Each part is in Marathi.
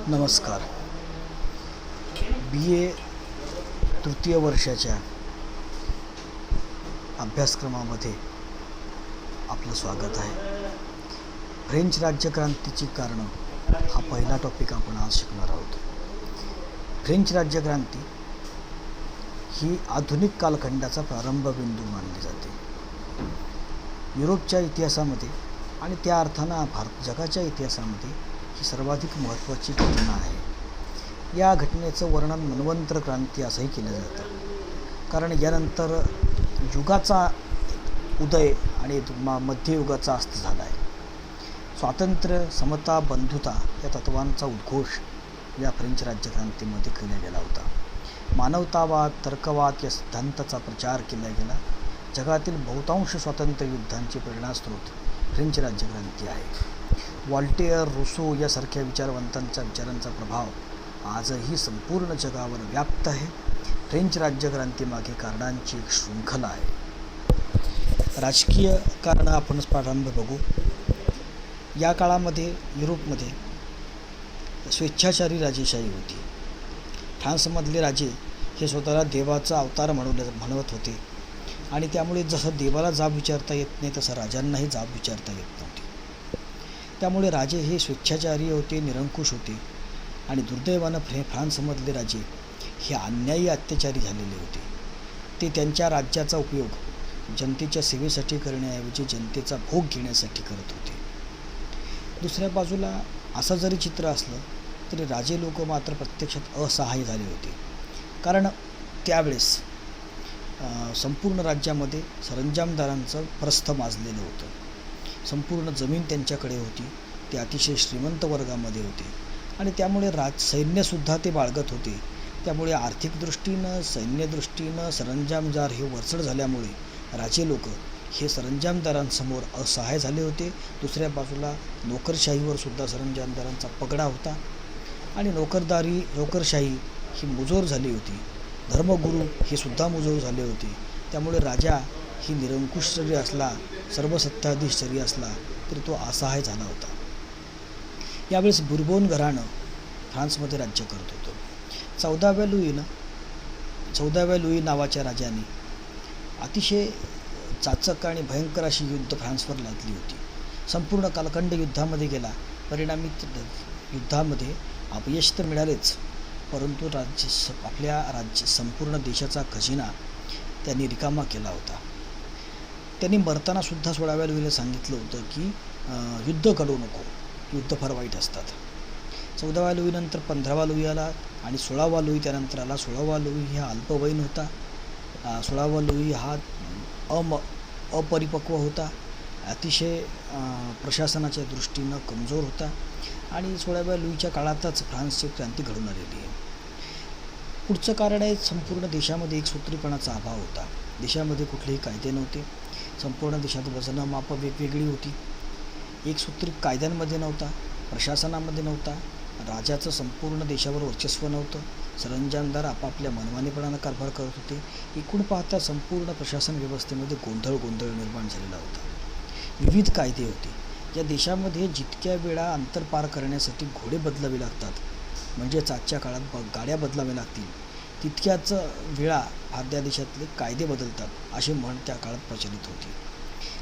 नमस्कार. BA तृतीय वर्षाच्या अभ्यासक्रमामध्ये आपलं स्वागत आहे. फ्रेंच राज्यक्रांतीची कारणं हा पहिला टॉपिक आपण आज शिकणार आहोत. फ्रेंच राज्यक्रांती ही आधुनिक कालखंडाचा प्रारंभबिंदू मानली जाते. युरोपच्या इतिहासामध्ये आणि त्या अर्थानं जगाच्या इतिहासामध्ये ही सर्वाधिक महत्त्वाची घटना आहे. या घटनेचं वर्णन मन्वंतर क्रांती असंही केलं जातं, कारण यानंतर युगाचा उदय आणि मध्ययुगाचा अस्त झाला आहे. स्वातंत्र्य, समता, बंधुता या तत्त्वांचा उद्घोष या फ्रेंच राज्यक्रांतीमध्ये केला गेला होता. मानवतावाद, तर्कवाद या सिद्धांताचा प्रचार केला गेला. जगातील बहुतांश स्वातंत्र्य युद्धांचे प्रेरणास्रोत फ्रेंच राज्यक्रांती आहे. वॉल्टेअर, रुसो यासारख्या विचारवंतांच्या विचारांचा प्रभाव आजही संपूर्ण जगावर व्याप्त आहे. फ्रेंच राज्यक्रांतीमागे कारणांची एक शृंखला आहे. राजकीय कारणं आपण प्रारंभ बघू. या काळामध्ये युरोपमध्ये स्वेच्छाचारी राजेशाही होती. फ्रान्समधले राजे हे स्वतःला देवाचा अवतार म्हणवत होते आणि त्यामुळे जसं देवाला जाब विचारता येत नाही तसं राजांनाही जाब विचारता येत नव्हते. त्यामुळे राजे हे स्वेच्छाचारी होते, निरंकुश होते आणि दुर्दैवानं फ्रान्समधले राजे हे अन्यायी अत्याचारी झालेले होते. ते त्यांच्या राज्याचा उपयोग जनतेच्या सेवेसाठी करण्याऐवजी जनतेचा भोग घेण्यासाठी करत होते. दुसऱ्या बाजूला असं जरी चित्र असलं तरी राजे लोक मात्र प्रत्यक्षात असहाय्य झाले होते, कारण त्यावेळेस संपूर्ण राज्यामध्ये सरंजामदारांचं प्रस्थ माजलेलं होतं. संपूर्ण जमीन त्यांच्याकडे होती. ते अतिशय श्रीमंत वर्गामध्ये होते आणि त्यामुळे सैन्यसुद्धा ते बाळगत होते. त्यामुळे आर्थिक दृष्टीनं, सैन्यदृष्टीनं सरंजामदार हे वरचढ झाल्यामुळे राजे लोक हे सरंजामदारांसमोर असहाय्य झाले होते. दुसऱ्या बाजूला नोकरशाहीवर सुद्धा सरंजामदारांचा पगडा होता आणि नोकरशाही ही मुजोर झाली होती. धर्मगुरू हे सुद्धा मुजोर झाले होते. त्यामुळे राजा ही निरंकुश जरी असला, सर्वसत्ताधीश जरी असला तरी तो असहाय्य झाला होता. यावेळेस बुर्बोन घराणं फ्रान्समध्ये राज्य करत होतं. 14व्या लुई नावाच्या राजाने अतिशय चाचक आणि भयंकर अशी युद्ध फ्रान्सवर लादली होती. संपूर्ण कालखंड युद्धामध्ये गेला. परिणामी युद्धामध्ये अपयश तर मिळालेच, परंतु संपूर्ण देशाचा खजिना त्यांनी रिकामा केला होता. त्यांनी मरताना सुद्धा 16व्या लुईला सांगितलं होतं की युद्ध करू नको, युद्ध फार वाईट असतात. 14व्या लुईनंतर 15वा लुई आला आणि 16वा लुई त्यानंतर आला. 16वा लुई हा अल्पवयीन होता. 16वा लुई हा अपरिपक्व होता, अतिशय प्रशासनाच्या दृष्टीनं कमजोर होता आणि 16व्या लुईच्या काळातच फ्रान्सची क्रांती घडून आलेली आहे. पुढचं कारण आहे, संपूर्ण देशामध्ये एकसूत्रीपणाचा अभाव होता. देशामध्ये कुठलेही कायदे नव्हते. संपूर्ण देशात वजनं मापं वेगवेगळी होती. एकसूत्री कायद्यांमध्ये नव्हता, प्रशासनामध्ये नव्हता. राजाचं संपूर्ण देशावर वर्चस्व नव्हतं. सरंजामदार आपापल्या मनमानीपणानं कारभार करत होते. एकूण पाहता संपूर्ण प्रशासन व्यवस्थेमध्ये गोंधळ निर्माण झालेला होता. विविध कायदे होते. या देशामध्ये जितक्या वेळा अंतर पार करण्यासाठी घोडे बदलावे लागतात, म्हणजेच आजच्या काळात गाड्या बदलाव्या लागतील, तितक्याच वेळा त्या देशातले कायदे बदलतात अशी म्हण त्या काळात प्रचलित होती.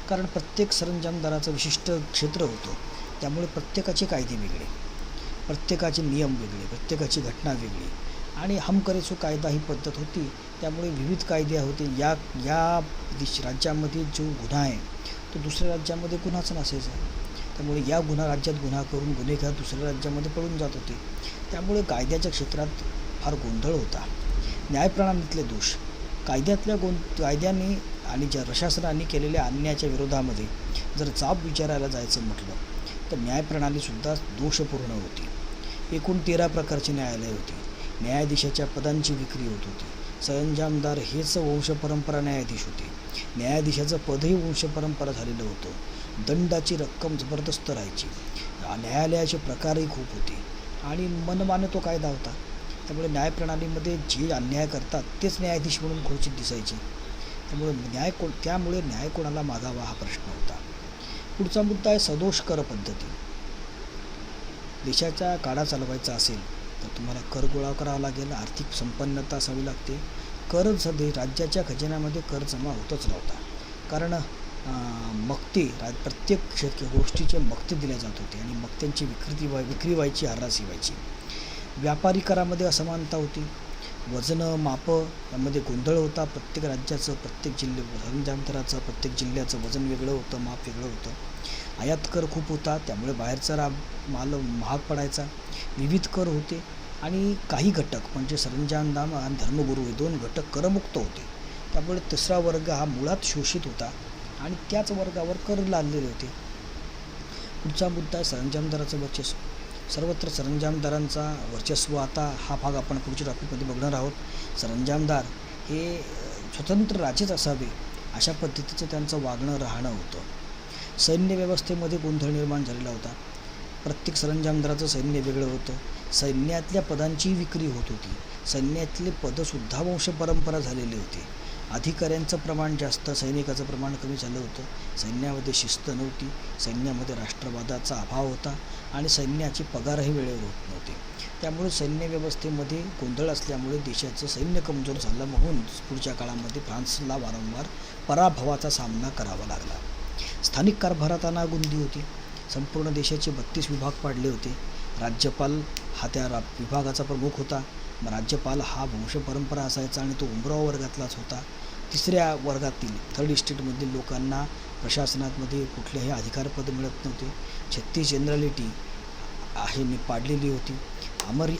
कारण प्रत्येक सरंजामदाराचं विशिष्ट क्षेत्र होतं. त्यामुळे प्रत्येकाचे कायदे वेगळे, प्रत्येकाचे नियम वेगळे, प्रत्येकाची घटना वेगळी आणि हम करे सो कायदा ही पद्धत होती. त्यामुळे विविध कायदे होते. या राज्यामध्ये जो गुन्हा आहे तो दुसऱ्या राज्यामध्ये गुन्हाच नसायचा. त्यामुळे या राज्यात गुन्हा करून गुन्हेगार दुसऱ्या राज्यामध्ये पळून जात होते. त्यामुळे कायद्याच्या क्षेत्रात फार गोंधळ होता. न्यायप्रणालीतले दोष, कायद्याने आणि ज्या प्रशासनाने केलेल्या अन्यायाच्या विरोधामध्ये जर जाब विचारायला जायचं म्हटलं तर न्यायप्रणालीसुद्धा दोषपूर्ण होती. एकूण 13 प्रकारची न्यायालये होती. न्यायाधीशाच्या पदांची विक्री होत होती. सरंजामदार हेच वंशपरंपरा न्यायाधीश होते. न्यायाधीशाचं पदही वंशपरंपरा झालेलं होतं. दंडाची रक्कम जबरदस्त राहायची. न्यायालयाचे प्रकारही खूप होते आणि मनमाने तो कायदा होता. त्यामुळे न्यायप्रणालीमध्ये जे अन्याय करतात तेच न्यायाधीश म्हणून खुर्चीत दिसायचे. त्यामुळे न्याय कोणाला मागावा हा प्रश्न होता. पुढचा मुद्दा आहे सदोष कर पद्धती. देशाचा काळा चालवायचा असेल तर तुम्हाला कर गोळा करावा लागेल, आर्थिक संपन्नता असावी लागते. कर राज्याच्या खजिन्यामध्ये कर जमा होतच नव्हता. कारण मक्ते प्रत्येक गोष्टीचे मक्ते दिले जात होते आणि मक्त्यांची विक्री व्हायची, हरासी व्हायची. व्यापारी करामध्ये असमानता होती. वजनं मापं यामध्ये गोंधळ होता. प्रत्येक राज्याचं, प्रत्येक सरंजाम दराचं, प्रत्येक जिल्ह्याचं वजन वेगळं होतं, माप वेगळं होतं. आयात कर खूप होता, त्यामुळे बाहेरचा माल महाग पडायचा. विविध कर होते आणि काही घटक म्हणजे सरंजामदार आणि धर्मगुरू हे 2 घटक करमुक्त होते. त्यामुळे तिसरा वर्ग हा मुळात शोषित होता आणि त्याच वर्गावर कर लादलेले होते. पुढचा मुद्दा आहे सरंजामदाराचं वर्चस्व. सर्वत्र सरंजामदारांचा वर्चस्व. आता हा भाग आपण पुढच्या टॉपिकमध्ये बघणार आहोत. सरंजामदार हे स्वतंत्र राजेच असावे अशा पद्धतीचं त्यांचं वागणं राहणं होतं. सैन्य व्यवस्थेमध्ये गोंधळ निर्माण झालेला होता. प्रत्येक सरंजामदाराचं सैन्य वेगळं होतं. सैन्यातल्या पदांचीही विक्री होत होती. सैन्यातले पदंसुद्धा वंशपरंपरा झालेली होती. अधिकाऱ्यांचं प्रमाण जास्त, सैनिकाचं प्रमाण कमी झालं होतं. सैन्यामध्ये शिस्त नव्हती. सैन्यामध्ये राष्ट्रवादाचा अभाव होता आणि सैन्याचे पगारही वेळेवर होत नव्हते. त्यामुळे सैन्य व्यवस्थेमध्ये गोंधळ असल्यामुळे देशाचं सैन्य कमजोर झालं. म्हणून पुढच्या काळामध्ये फ्रान्सला वारंवार पराभवाचा सामना करावा लागला. स्थानिक कारभारात अनागोंदी होती. संपूर्ण देशाचे 32 विभाग पाडले होते. राज्यपाल हा त्या विभागाचा प्रमुख होता. राज्यपाल हा वंशपरंपरा असायचा आणि तो उमराव वर्गातलाच होता. तिसऱ्या वर्गातील 3rd इस्टेटमधील लोकांना प्रशासनामध्ये कुठल्याही अधिकारपद मिळत नव्हते. 36 जनरॅलिटी आहे मी पाडलेली होती.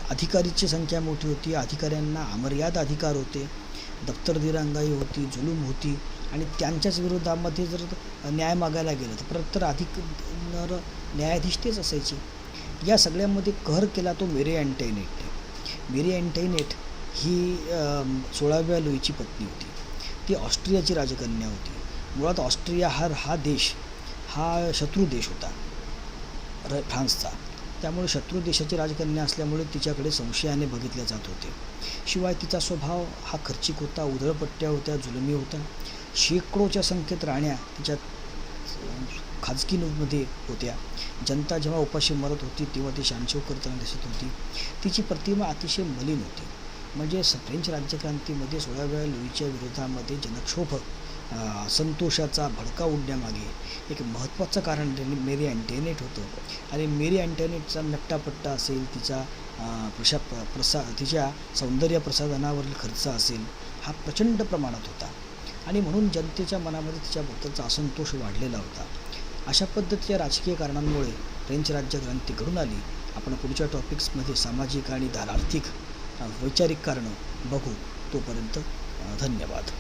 अधिकारीची संख्या मोठी होती. अधिकाऱ्यांना अमर्याद अधिकार होते. दप्तर दिरंगाई होती, जुलूम होती आणि त्यांच्याच विरोधामध्ये जर न्याय मागायला गेलं तर परत तर न्यायाधीश तेच असायचे. या सगळ्यामध्ये कहर केला तो मेरी अँटोइनेटने. मेरी अँटोइनेट ही 16व्या लुईची पत्नी होती. ती ऑस्ट्रियाची राजकन्या होती. मुळात ऑस्ट्रिया हा देश हा शत्रू देश होता फ्रान्सचा. त्यामुळे शत्रू देशाची राजकन्या असल्यामुळे तिच्याकडे संशयाने बघितले जात होते. शिवाय तिचा स्वभाव हा खर्चिक होता, उधळपट्ट्या होत्या, जुलमी होता. शेकडोच्या संख्येत राण्या तिच्या खाजगीमध्ये होत्या. जनता जेव्हा उपाशी मरत होती तेव्हा ती शानशोक करताना दिसत होती. तिची प्रतिमा अतिशय मलिन होती. म्हणजे फ्रेंच राज्यक्रांतीमध्ये 16व्या लुईच्या विरोधामध्ये जनक्षोभ, असंतोषाचा भडका उडण्यामागे एक महत्त्वाचं कारण मेरी अँटोइनेट होतं. आणि मेरी अँटोइनेटचा नट्टापट्टा असेल, तिचा तिच्या सौंदर्य प्रसाधनावरील खर्च असेल, हा प्रचंड प्रमाणात होता आणि म्हणून जनतेच्या मनामध्ये तिच्याबद्दलचा असंतोष वाढलेला होता. अशा पद्धतीच्या राजकीय कारणांमुळे फ्रेंच राज्यक्रांती घडून आली. आपण पुढच्या टॉपिक्समध्ये सामाजिक आणि आर्थिक वैचारिक कारणं बघू. तोपर्यंत धन्यवाद.